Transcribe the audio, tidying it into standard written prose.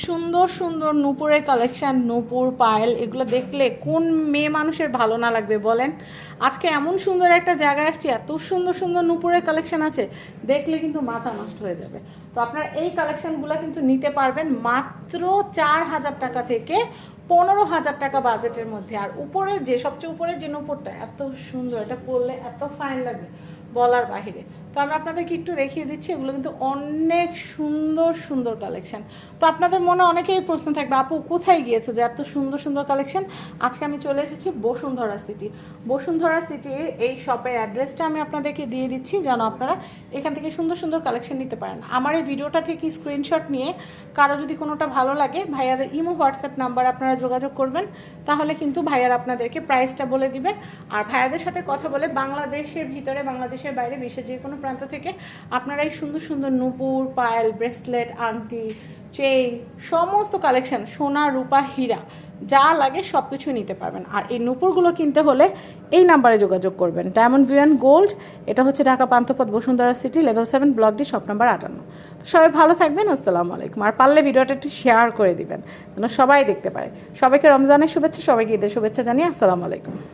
সুন্দর সুন্দর নূপুরের কালেকশান, নূপুর পায়েল, এগুলো দেখলে কোন মেয়ে মানুষের ভালো না লাগবে বলেন। আজকে এমন সুন্দর একটা জায়গায় আসছি, এত সুন্দর সুন্দর নূপুরের কালেকশান আছে, দেখলে কিন্তু মাথা নষ্ট হয়ে যাবে। তো আপনারা এই কালেকশানগুলো কিন্তু নিতে পারবেন মাত্র 4,000 টাকা থেকে 15,000 টাকা বাজেটের মধ্যে। আর উপরে যে সবচেয়ে উপরে যে নূপুরটা এত সুন্দর, এটা পরলে এত ফাইন লাগবে বলার বাহিরে। তো আমরা আপনাদেরকে একটু দেখিয়ে দিচ্ছি, এগুলো কিন্তু অনেক সুন্দর সুন্দর কালেকশন। তো আপনাদের মনে অনেকেই প্রশ্ন থাকবে, আপু কোথায় গিয়েছো যে এত সুন্দর সুন্দর কালেকশন? আজকে আমি চলে এসেছি বসুন্ধরা সিটি। বসুন্ধরা সিটির এই শপের অ্যাড্রেসটা আমি আপনাদেরকে দিয়ে দিচ্ছি, যেন আপনারা এখান থেকে সুন্দর সুন্দর কালেকশন নিতে পারেন। আমার এই ভিডিওটা থেকে স্ক্রিনশট নিয়ে কারো যদি কোনোটা ভালো লাগে, ভাইয়াদের ইমো হোয়াটসঅ্যাপ নাম্বার আপনারা যোগাযোগ করবেন, তাহলে কিন্তু ভাইয়ারা আপনাদেরকে প্রাইসটা বলে দিবে। আর ভাইয়াদের সাথে কথা বলে বাংলাদেশের ভিতরে, বাংলাদেশের বাইরে, বিশ্বের যে কোনো প্রান্ত থেকে আপনারা এই সুন্দর সুন্দর নূপুর, পায়েল, ব্রেসলেট, আংটি, চেইন, সমস্ত কালেকশন, সোনা, রূপা, হীরা যা লাগে সব কিছু নিতে পারবেন। আর এই নূপুরগুলো কিনতে হলে এই নাম্বারে যোগাযোগ করবেন, ডায়মন্ড ভিউ অ্যান্ড গোল্ড। এটা হচ্ছে Dhaka Panthapath, Bashundhara city, level 7, block D, shop number 58। তো সবাই ভালো থাকবেন, আসসালামু আলাইকুম। আর পারলে ভিডিওটা একটু শেয়ার করে দিবেন যেন সবাই দেখতে পারে। সবাইকে রমজানের শুভেচ্ছা, সবাইকে ঈদের শুভেচ্ছা জানিয়ে আসসালামু আলাইকুম।